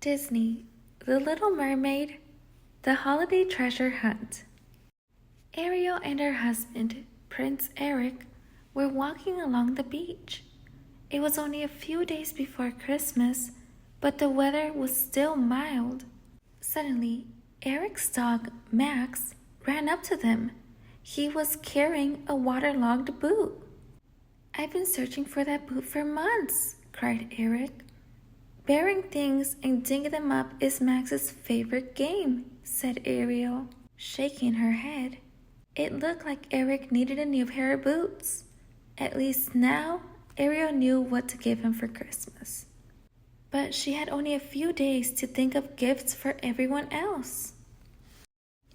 Disney, The Little Mermaid, The Holiday Treasure Hunt. Ariel and her husband, Prince Eric, were walking along the beach. It was only a few days before Christmas, but the weather was still mild. Suddenly, Eric's dog, Max, ran up to them. He was carrying a waterlogged boot. "I've been searching for that boot for months," cried Eric. "Bearing things and digging them up is Max's favorite game," said Ariel, shaking her head. It looked like Eric needed a new pair of boots. At least now, Ariel knew what to give him for Christmas. But she had only a few days to think of gifts for everyone else.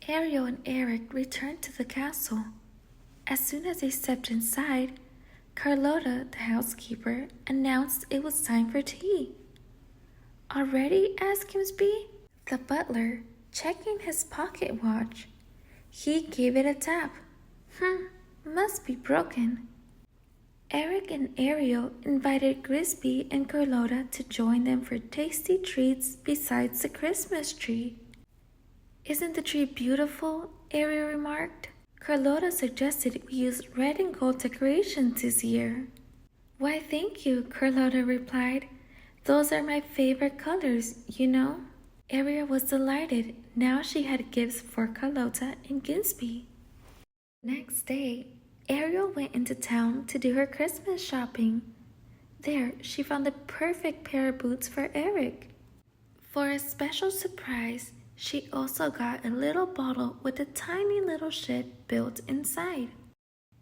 Ariel and Eric returned to the castle. As soon as they stepped inside, Carlotta, the housekeeper, announced it was time for tea. "Already?" asked Kimsby. The butler, checking his pocket watch. He gave it a tap. Must be broken." Eric and Ariel invited Grisby and Carlotta to join them for tasty treats besides the Christmas tree. "Isn't the tree beautiful?" Ariel remarked. Carlotta suggested we use red and gold decorations this year. "Why, thank you," Carlotta replied. "Those are my favorite colors, you know." Ariel was delighted. Now she had gifts for Carlotta and Ginsby. Next day, Ariel went into town to do her Christmas shopping. There, she found the perfect pair of boots for Eric. For a special surprise, she also got a little bottle with a tiny little ship built inside.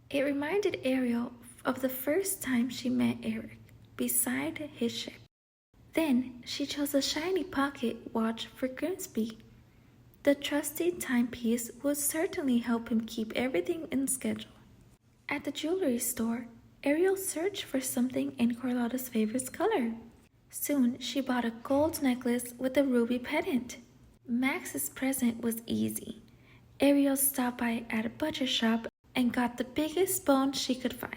It reminded Ariel of the first time she met Eric beside his ship. Then she chose a shiny pocket watch for Grimsby. The trusty timepiece would certainly help him keep everything in schedule. At the jewelry store, Ariel searched for something in Carlotta's favorite color. Soon she bought a gold necklace with a ruby pendant. Max's present was easy. Ariel stopped by at a butcher shop and got the biggest bone she could find.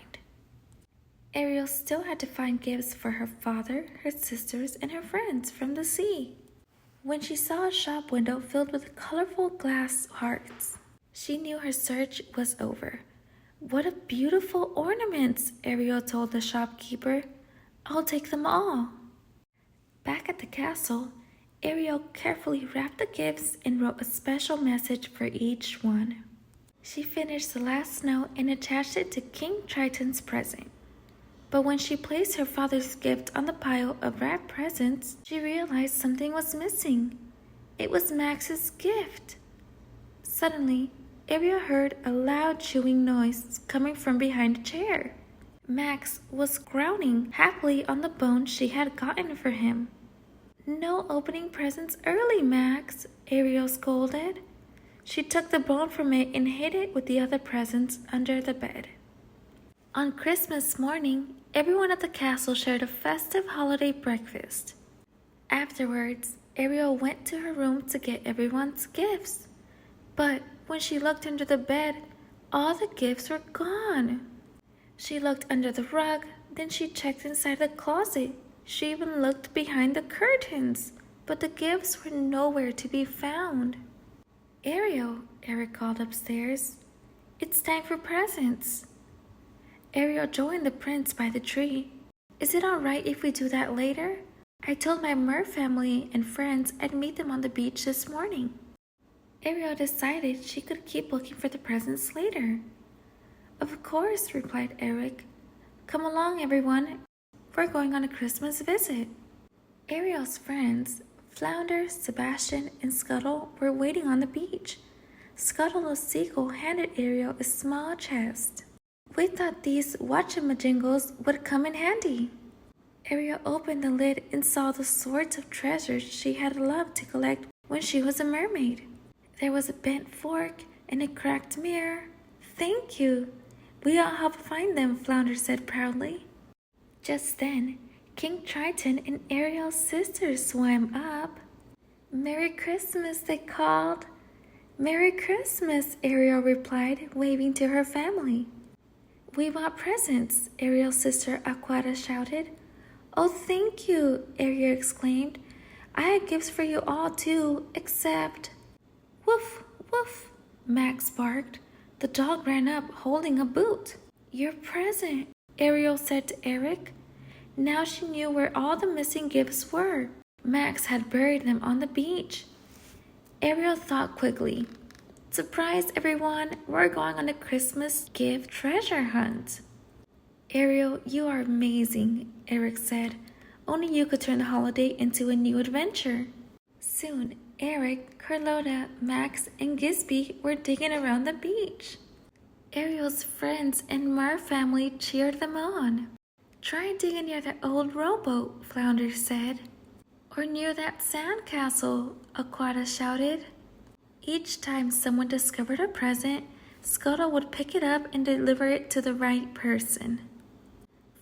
Ariel still had to find gifts for her father, her sisters, and her friends from the sea. When she saw a shop window filled with colorful glass hearts, she knew her search was over. "What a beautiful ornaments," Ariel told the shopkeeper. "I'll take them all." Back at the castle, Ariel carefully wrapped the gifts and wrote a special message for each one. She finished the last note and attached it to King Triton's present. But when she placed her father's gift on the pile of wrapped presents, she realized something was missing. It was Max's gift. Suddenly, Ariel heard a loud chewing noise coming from behind a chair. Max was growling happily on the bone she had gotten for him. "No opening presents early, Max," Ariel scolded. She took the bone from it and hid it with the other presents under the bed. On Christmas morning, everyone at the castle shared a festive holiday breakfast. Afterwards, Ariel went to her room to get everyone's gifts. But when she looked under the bed, all the gifts were gone. She looked under the rug, then she checked inside the closet. She even looked behind the curtains, but the gifts were nowhere to be found. "Ariel," Eric called upstairs, "it's time for presents." Ariel joined the prince by the tree. "Is it all right if we do that later? I told my mer family and friends I'd meet them on the beach this morning." Ariel decided she could keep looking for the presents later. "Of course," replied Eric. "Come along, everyone. We're going on a Christmas visit." Ariel's friends, Flounder, Sebastian, and Scuttle, were waiting on the beach. Scuttle the seagull handed Ariel a small chest. "We thought these watchamajingles would come in handy." Ariel opened the lid and saw the sorts of treasures she had loved to collect when she was a mermaid. There was a bent fork and a cracked mirror. "Thank you. We all helped find them," Flounder said proudly. Just then, King Triton and Ariel's sisters swam up. "Merry Christmas," they called. "Merry Christmas," Ariel replied, waving to her family. "We bought presents," Ariel's sister Aquata shouted. "Oh, thank you," Ariel exclaimed. I had gifts for you all too, except... Woof, woof, Max barked. The dog ran up, holding a boot. Your present, Ariel said to Eric. Now she knew where all the missing gifts were. Max had buried them on the beach. Ariel thought quickly. Surprise everyone, we're going on a Christmas gift treasure hunt. Ariel, you are amazing, Eric said. Only you could turn the holiday into a new adventure. Soon, Eric, Carlotta, Max, and Gisby were digging around the beach. Ariel's friends and Mar family cheered them on. Try digging near that old rowboat, Flounder said. Or near that sandcastle, Aquata shouted. Each time someone discovered a present, Scuttle would pick it up and deliver it to the right person.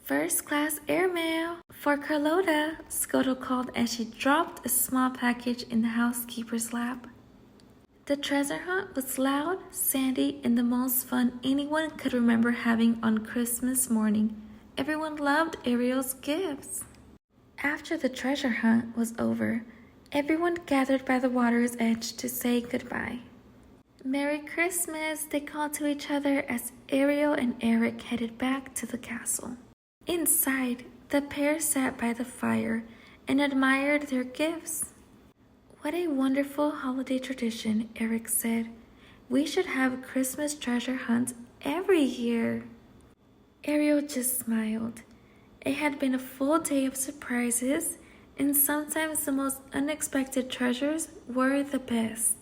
First class airmail for Carlotta, Scuttle called as she dropped a small package in the housekeeper's lap. The treasure hunt was loud, sandy, and the most fun anyone could remember having on Christmas morning. Everyone loved Ariel's gifts. After the treasure hunt was over, everyone gathered by the water's edge to say goodbye. Merry Christmas, they called to each other as Ariel and Eric headed back to the castle. Inside, the pair sat by the fire and admired their gifts. What a wonderful holiday tradition, Eric said. We should have Christmas treasure hunts every year. Ariel just smiled. It had been a full day of surprises, and sometimes the most unexpected treasures were the best.